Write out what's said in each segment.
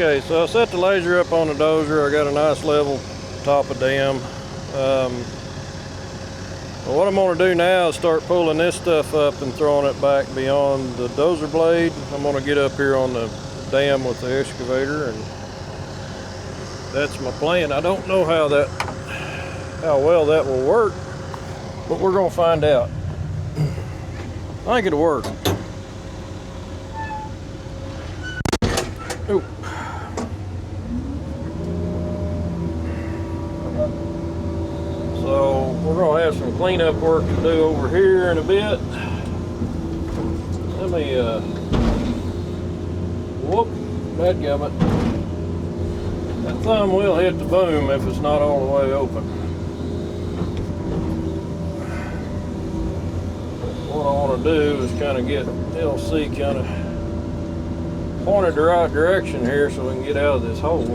Okay, so I set the laser up on the dozer. I got a nice level top of dam. But what I'm going to do now is start pulling this stuff up and throwing it back beyond the dozer blade. I'm going to get up here on the dam with the excavator, and that's my plan. I don't know how well that will work, but we're going to find out. I think it'll work. Ooh. So we're going to have some cleanup work to do over here in a bit. Let me, whoop, dadgummit. That thumb will hit the boom if it's not all the way open. What I want to do is kind of get LC kind of pointed the right direction here so we can get out of this hole.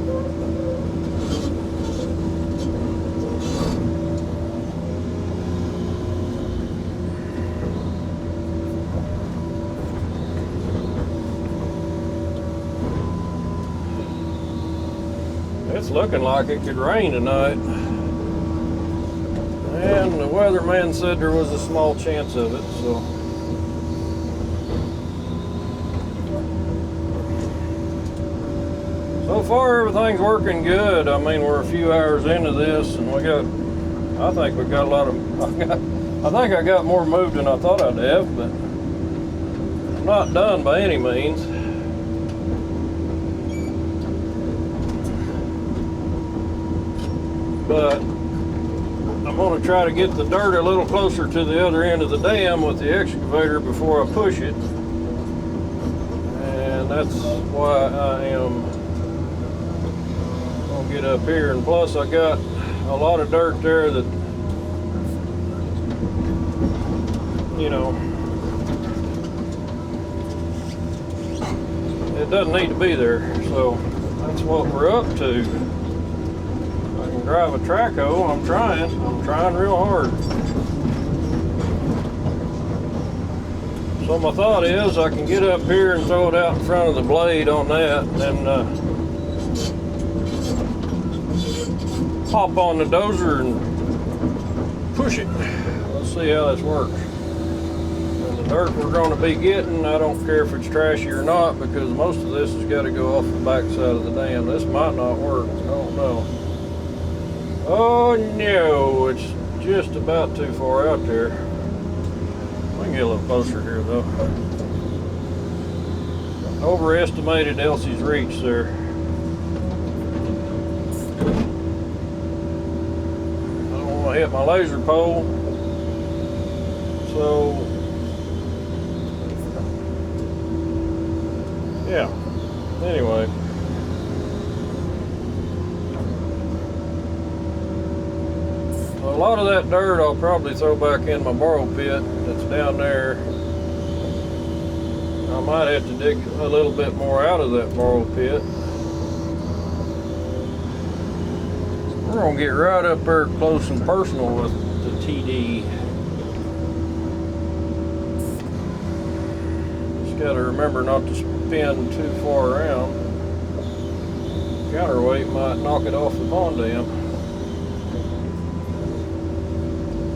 It's looking like it could rain tonight, and the weatherman said there was a small chance of it, so far everything's working good. I mean, we're a few hours into this, and I think we got a lot of, I think I got more moved than I thought I'd have, but I'm not done by any means. But I'm going to try to get the dirt a little closer to the other end of the dam with the excavator before I push it. And that's why I am going to get up here. And plus I got a lot of dirt there that, you know, it doesn't need to be there. So that's what we're up to. Drive a track hoe. I'm trying real hard. So my thought is I can get up here and throw it out in front of the blade on that, and then hop on the dozer and push it. Let's see how this works. And the dirt we're going to be getting, I don't care if it's trashy or not, because most of this has got to go off the back side of the dam. This might not work. I don't know. Oh no, it's just about too far out there. I can get a little closer here though. Overestimated Elsie's reach there. I don't want to hit my laser pole. So, yeah, anyway. A lot of that dirt I'll probably throw back in my borrow pit that's down there. I might have to dig a little bit more out of that borrow pit. We're going to get right up there close and personal with the TD. Just got to remember not to spin too far around. Counterweight might knock it off the pond dam.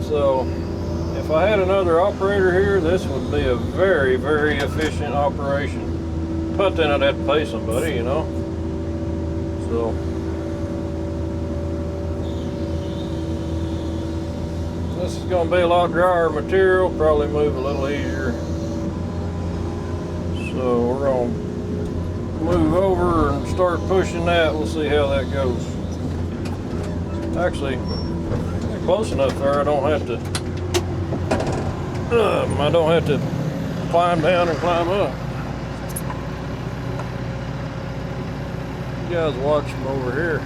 So if I had another operator here, this would be a very, very efficient operation. But then I'd have to pay somebody, you know. So this is going to be a lot drier material, probably move a little easier. So we're going to move over and start pushing that. We'll see how that goes. Actually, close enough there. I don't have to climb down and climb up. You guys watch from over here.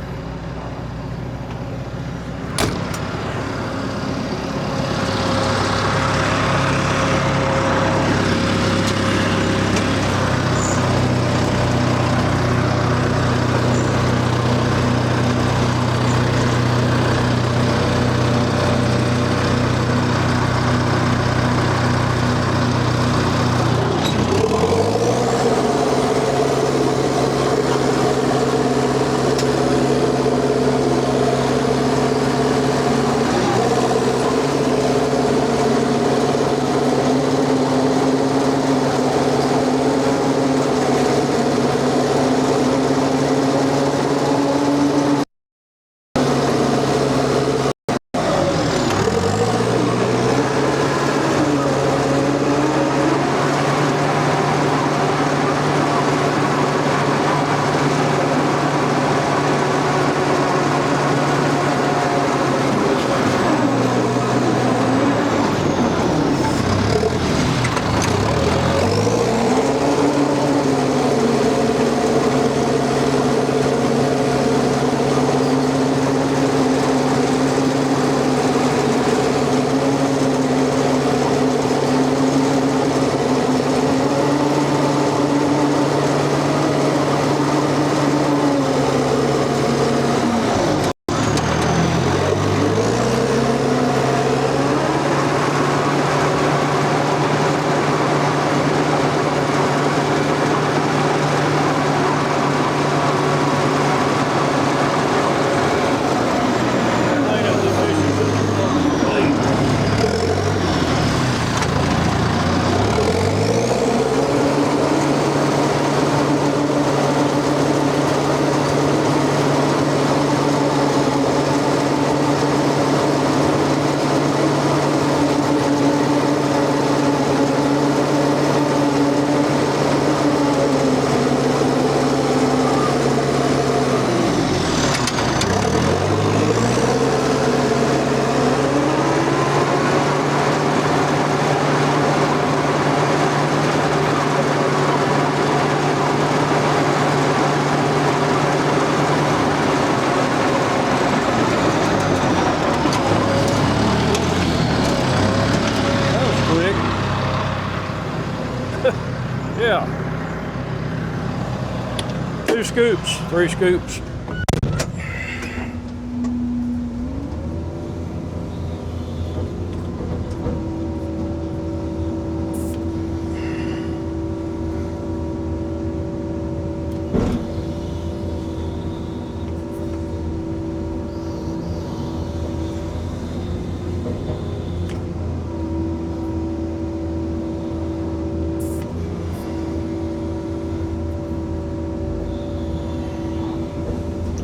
2 scoops, 3 scoops.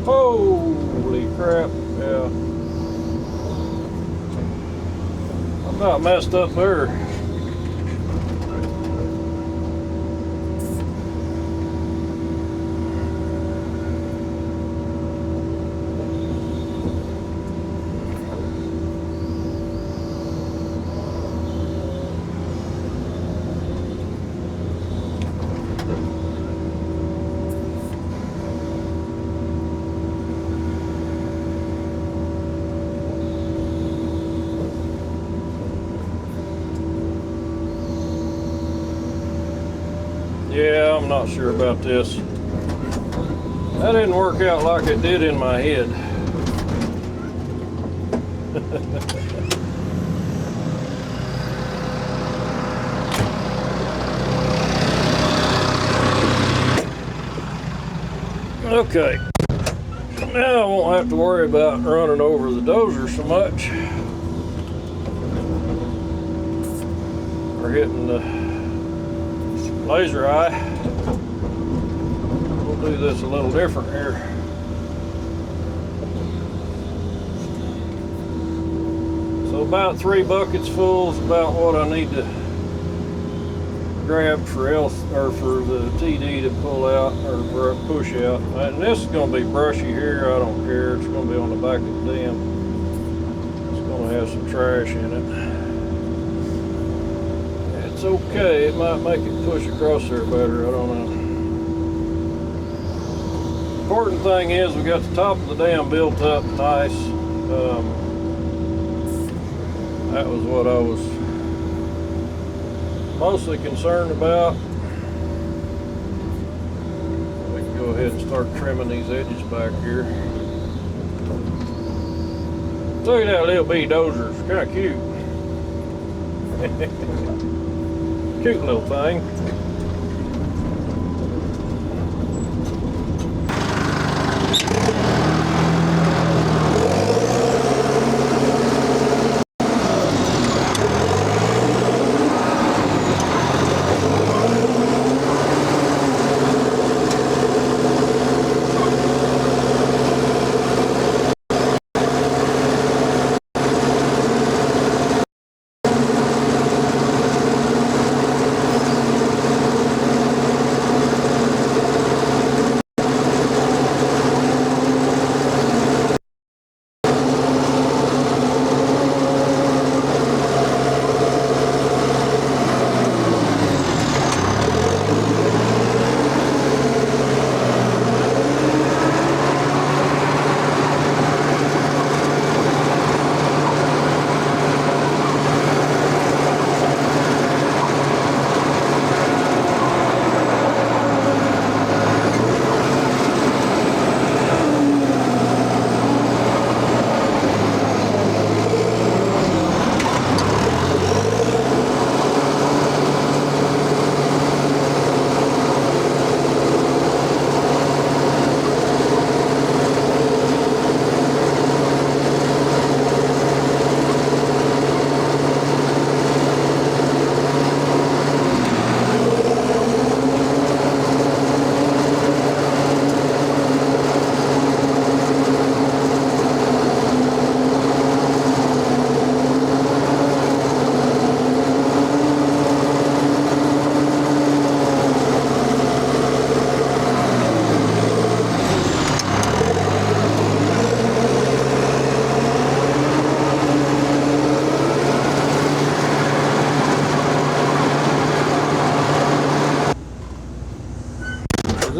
Holy crap, yeah. I'm about messed up there. Yeah, I'm not sure about this. That didn't work out like it did in my head. Okay, now I won't have to worry about running over the dozer so much or hitting the laser eye. We'll do this a little different here. So about 3 buckets full is about what I need to grab for the TD to pull out or push out. And this is going to be brushy here. I don't care. It's going to be on the back of the dam. It's going to have some trash in it. It's okay. It might make it push across there better. I don't know. Important thing is we got the top of the dam built up nice. That was what I was mostly concerned about. We can go ahead and start trimming these edges back here. Look at that little bitty dozer. It's kind of cute. Cute little thing.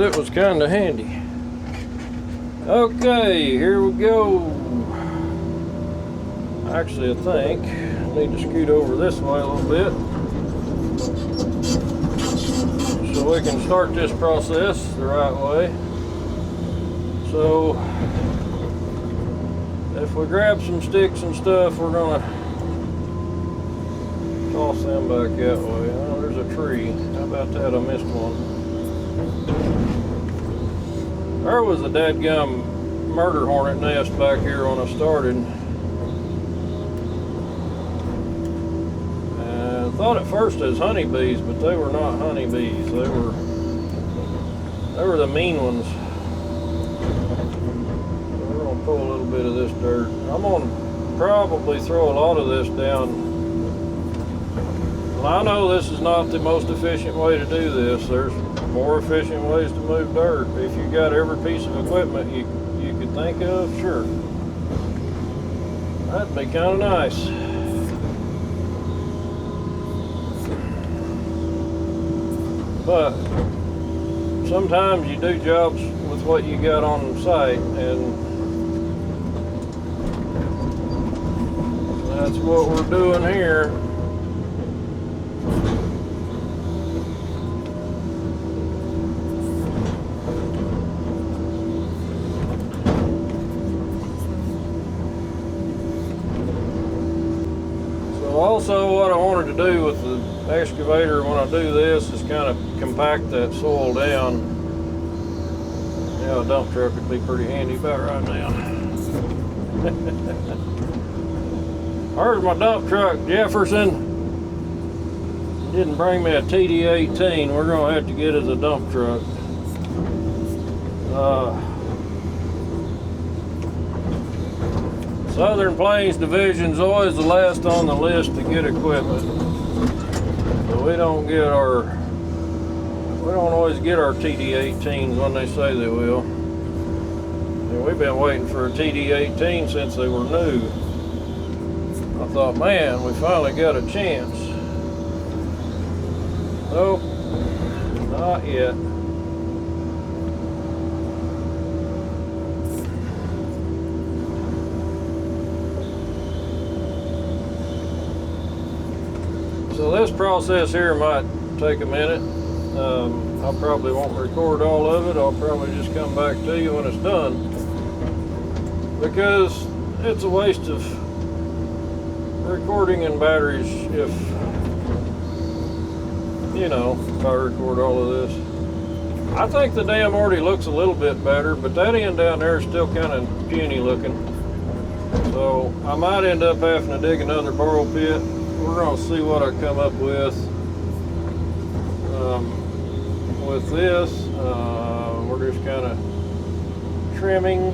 It was kind of handy. Okay, here we go. Actually, I think I need to scoot over this way a little bit so we can start this process the right way. So if we grab some sticks and stuff, we're gonna toss them back that way. Oh, there's a tree. How about that? I missed one. There was a dadgum murder hornet nest back here when I started. And I thought at first it was honeybees, but they were not honeybees. They were the mean ones. We're gonna pull a little bit of this dirt. I'm gonna probably throw a lot of this down. Well, I know this is not the most efficient way to do this. There's more efficient ways to move dirt. If you got every piece of equipment you could think of, sure. That'd be kind of nice. But sometimes you do jobs with what you got on site, and that's what we're doing here. Also, what I wanted to do with the excavator when I do this is kind of compact that soil down. Yeah, a dump truck would be pretty handy about right now. There's my dump truck, Jefferson. Didn't bring me a TD18. We're gonna have to get us a dump truck. Southern Plains Division's always the last on the list to get equipment. So we don't always get our TD18s when they say they will. And we've been waiting for a TD18 since they were new. I thought, man, we finally got a chance. Nope, not yet. So this process here might take a minute. I probably won't record all of it. I'll probably just come back to you when it's done, because it's a waste of recording and batteries if I record all of this. I think the dam already looks a little bit better, but that end down there is still kind of puny looking. So I might end up having to dig another borrow pit. We're going to see what I come up with this. We're just kind of trimming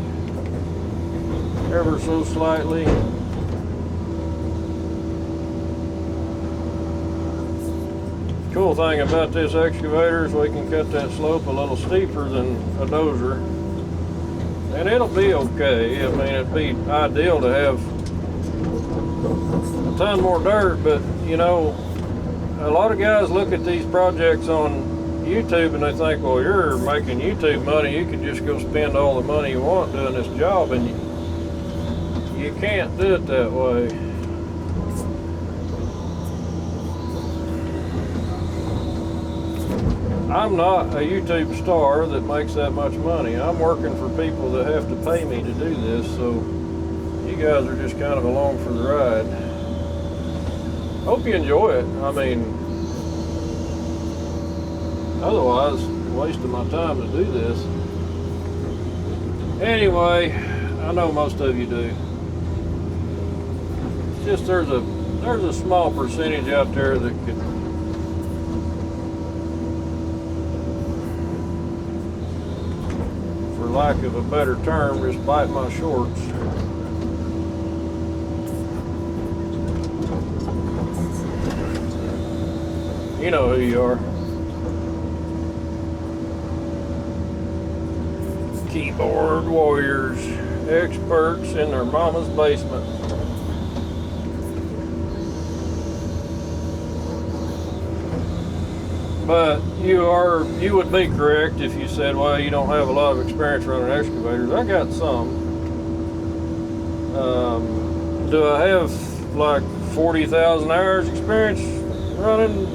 ever so slightly. Cool thing about this excavator is we can cut that slope a little steeper than a dozer, and it'll be okay. I mean, it'd be ideal to have a ton more dirt, but a lot of guys look at these projects on YouTube and they think, well, you're making YouTube money, you can just go spend all the money you want doing this job, and you can't do it that way. I'm not a YouTube star that makes that much money. I'm working for people that have to pay me to do this, so you guys are just kind of along for the ride. Hope you enjoy it. I mean, otherwise, it's a waste of my time to do this. Anyway, I know most of you do. It's just there's a small percentage out there that could, for lack of a better term, just bite my shorts. You know who you are. Keyboard warriors, experts in their mama's basement. But you would be correct if you said, well, you don't have a lot of experience running excavators. I got some. Do I have like 40,000 hours experience running?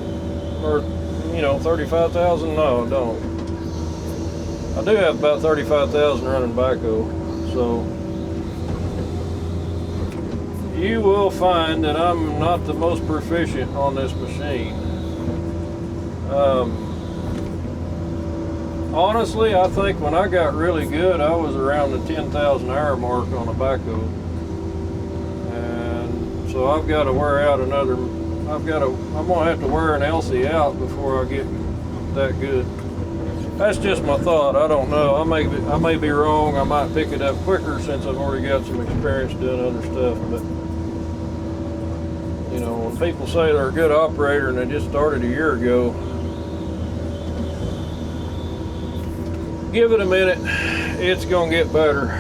Or 35,000? No, I don't. I do have about 35,000 running backhoe, so you will find that I'm not the most proficient on this machine. Honestly, I think when I got really good, I was around the 10,000 hour mark on a backhoe. And so I've got to wear out another, I'm gonna have to wear an Elsie out before I get that good. That's just my thought. I don't know. I may be wrong. I might pick it up quicker since I've already got some experience doing other stuff. But you know, when people say they're a good operator and they just started a year ago, give it a minute. It's gonna get better.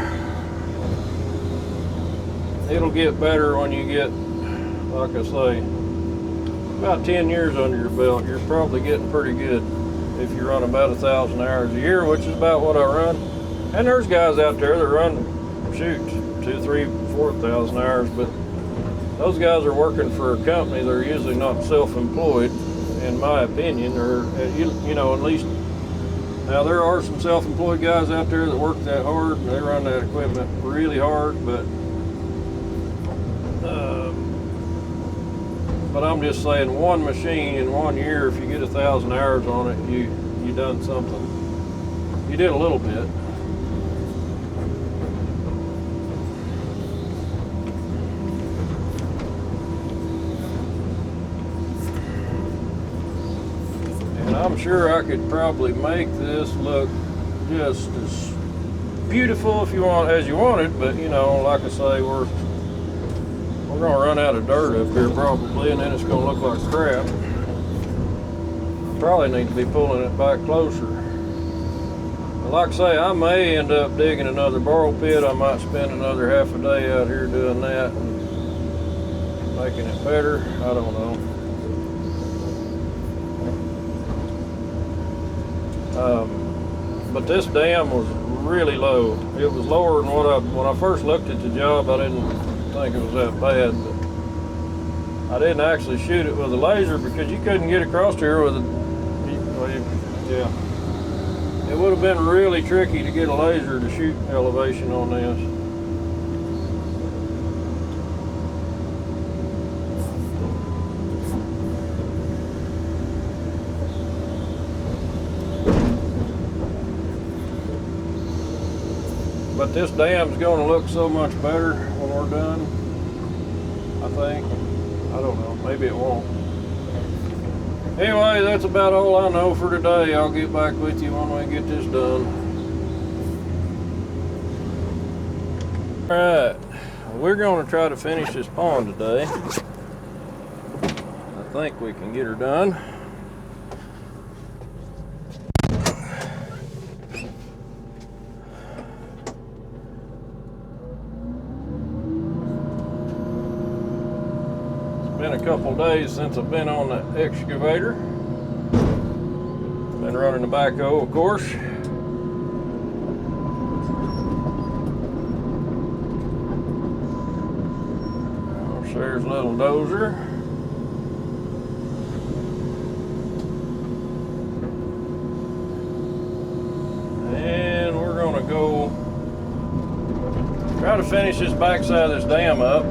It'll get better when you get, like I say, about 10 years under your belt. You're probably getting pretty good if you run about 1,000 hours a year, which is about what I run. And there's guys out there that run, shoot, 2, 3, 4,000 hours, but those guys are working for a company. They're usually not self-employed, in my opinion, or you know, at least. Now there are some self-employed guys out there that work that hard and they run that equipment really hard, but I'm just saying, one machine in 1 year, if you get 1,000 hours on it, you done something. You did a little bit. And I'm sure I could probably make this look just as beautiful if you want as you wanted, but you know, like I say, we're gonna run out of dirt up here probably, and then it's gonna look like crap. Probably need to be pulling it back closer. But like I say, I may end up digging another borrow pit. I might spend another half a day out here doing that and making it better. I don't know. But this dam was really low. It was lower than when I first looked at the job. I didn't think it was that bad, but I didn't actually shoot it with a laser because you couldn't get across here with a, yeah. It would have been really tricky to get a laser to shoot elevation on this. But this dam's going to look so much better when we're done, I think. I don't know, maybe it won't. Anyway, that's about all I know for today. I'll get back with you when we get this done. Alright, we're going to try to finish this pond today. I think we can get her done. Been a couple days since I've been on the excavator. Been running the backhoe, of course. There's a little dozer. And we're gonna go try to finish this backside of this dam up.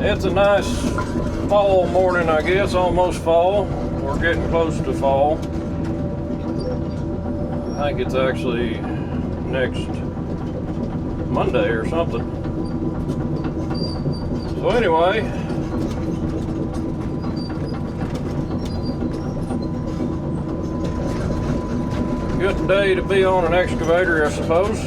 It's a nice fall morning, I guess, almost fall. We're getting close to fall. I think it's actually next Monday or something. So anyway, good day to be on an excavator, I suppose.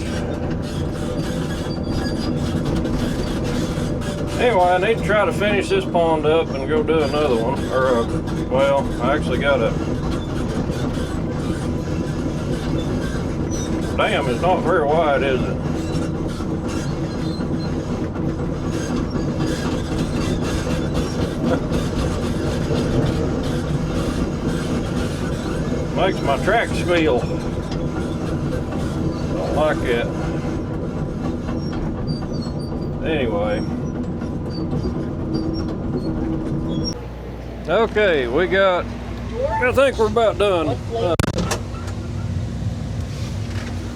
Anyway, I need to try to finish this pond up and go do another one. Or, well, I actually got a... Dam is not very wide, is it? Makes my track squeal. Don't like it. Anyway. Okay, I think we're about done.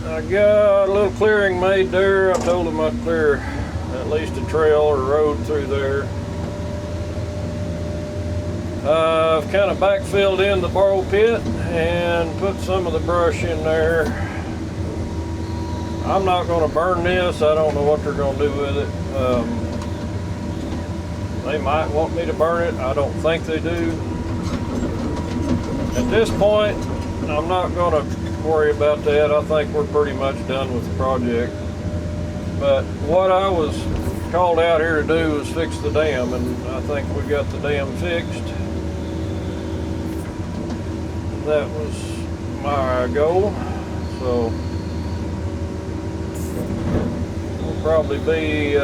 I got a little clearing made there. I told them I'd clear at least a trail or road through there. I've kind of backfilled in the borrow pit and put some of the brush in there. I'm not going to burn this. I don't know what they're going to do with it. They might want me to burn it. I don't think they do. At this point, I'm not going to worry about that. I think we're pretty much done with the project. But what I was called out here to do was fix the dam, and I think we got the dam fixed. That was my goal. So we'll probably be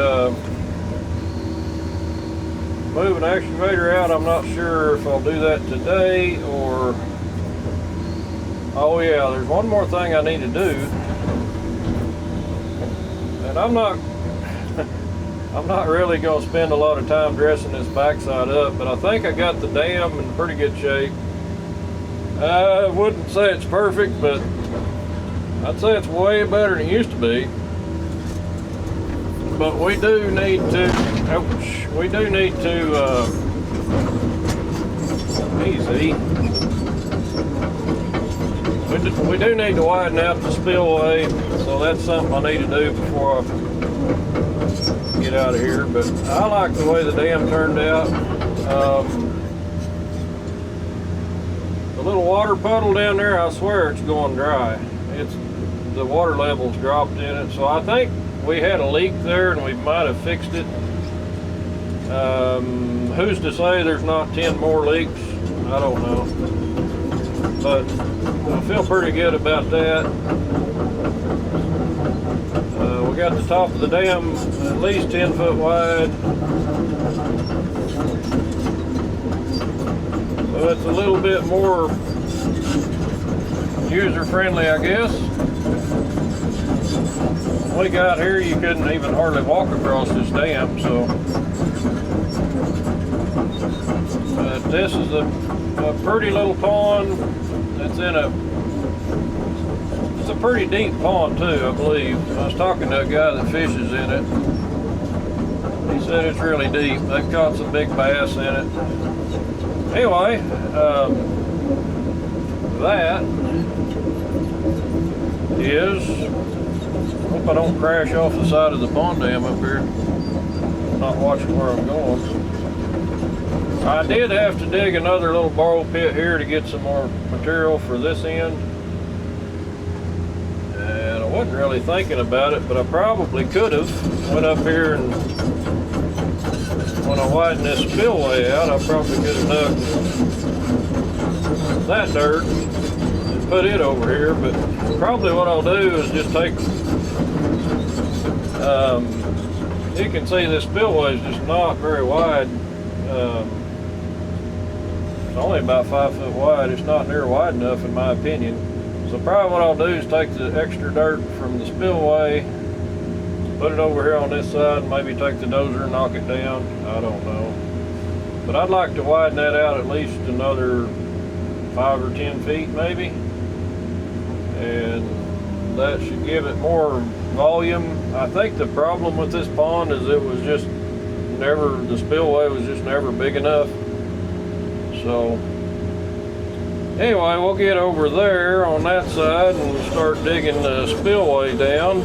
moving the excavator out. I'm not sure if I'll do that today or... Oh yeah, there's one more thing I need to do. And I'm not really going to spend a lot of time dressing this backside up, but I think I got the dam in pretty good shape. I wouldn't say it's perfect, but I'd say it's way better than it used to be. But we do need to, easy. We do need to widen out the spillway, so that's something I need to do before I get out of here. But I like the way the dam turned out. The little water puddle down there, I swear it's going dry. The water level's dropped in it, so I think we had a leak there and we might have fixed it. Who's to say there's not 10 more leaks? I don't know. But I feel pretty good about that. We got the top of the dam at least 10 foot wide. So it's a little bit more user-friendly, I guess. When we got here, you couldn't even hardly walk across this dam, so. But this is a pretty little pond. It's it's a pretty deep pond too, I believe. I was talking to a guy that fishes in it. He said it's really deep. They've caught some big bass in it. Anyway, that is, hope I don't crash off the side of the pond dam up here. Not watching where I'm going. I did have to dig another little borrow pit here to get some more material for this end. And I wasn't really thinking about it, but I probably could have went up here and when I widened this spillway out, I probably could have dug that dirt and put it over here. But probably what I'll do is just take, you can see this spillway is just not very wide. It's only about 5 foot wide. It's not near wide enough in my opinion. So probably what I'll do is take the extra dirt from the spillway, put it over here on this side, and maybe take the dozer and knock it down. I don't know. But I'd like to widen that out at least another 5 or 10 feet maybe. And that should give it more volume. I think the problem with this pond is it was just never, the spillway was just never big enough. So anyway, we'll get over there on that side and start digging the spillway down.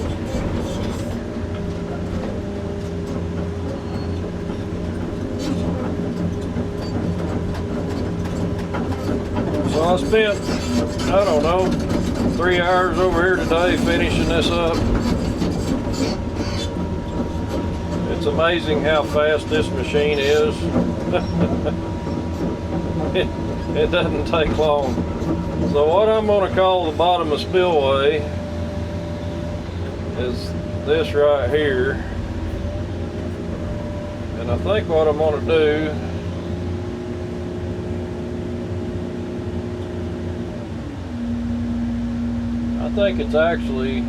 So I spent, I don't know, 3 hours over here today finishing this up. It's amazing how fast this machine is. It doesn't take long. So what I'm going to call the bottom of spillway is this right here. And I think what I'm going to do, I think it's actually,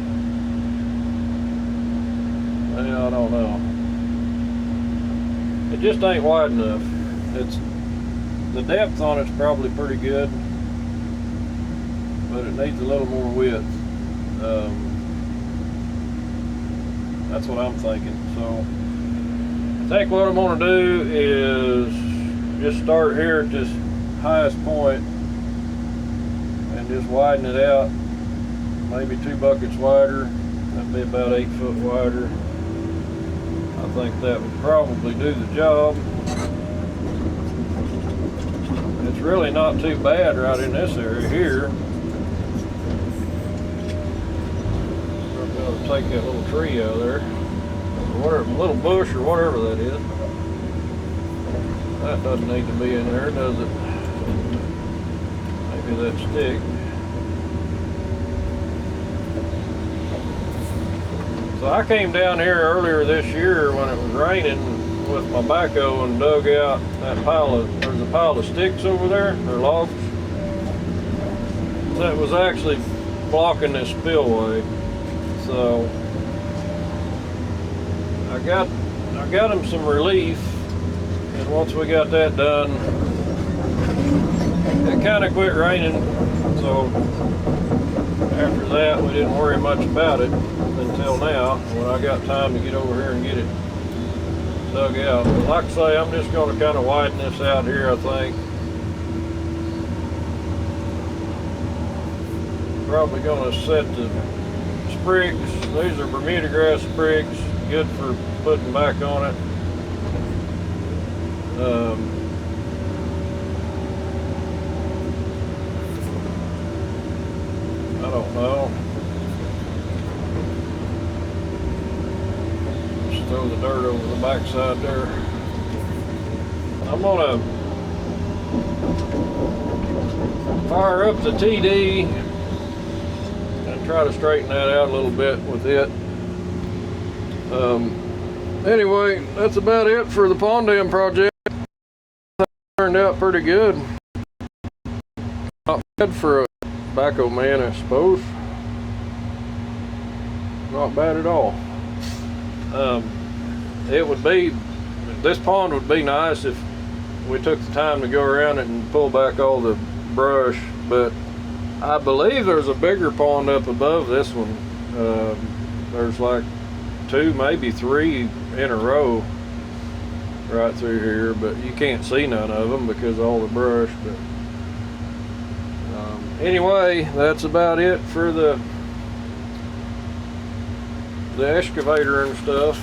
well, I don't know. It just ain't wide enough. It's the depth on it's probably pretty good, but it needs a little more width. That's what I'm thinking. So I think what I'm going to do is just start here at this highest point and just widen it out, maybe 2 buckets wider. That'd be about 8 foot wider. I think that would probably do the job. It's really not too bad right in this area here. I'm going to take that little tree out of there, or whatever, little bush or whatever that is. That doesn't need to be in there, does it? Maybe that stick. So I came down here earlier this year when it was raining with my backhoe and dug out that there's a pile of sticks over there, or logs, that was actually blocking this spillway. So I got him some relief, and once we got that done, it kind of quit raining. So after that, we didn't worry much about it until now, when I got time to get over here and get it dug out. But like I say, I'm just going to kind of widen this out here, I think. Probably going to set the sprigs. These are Bermuda grass sprigs, good for putting back on it. I don't know. Just throw the dirt over the backside there. I'm gonna fire up the TD and try to straighten that out a little bit with it. Anyway, that's about it for the pond dam project. Turned out pretty good. Not bad for a backhoe man, I suppose. Not bad at all. This pond would be nice if we took the time to go around it and pull back all the brush, but I believe there's a bigger pond up above this one. There's like 2, maybe 3 in a row right through here, but you can't see none of them because of all the brush. But anyway, that's about it for the excavator and stuff.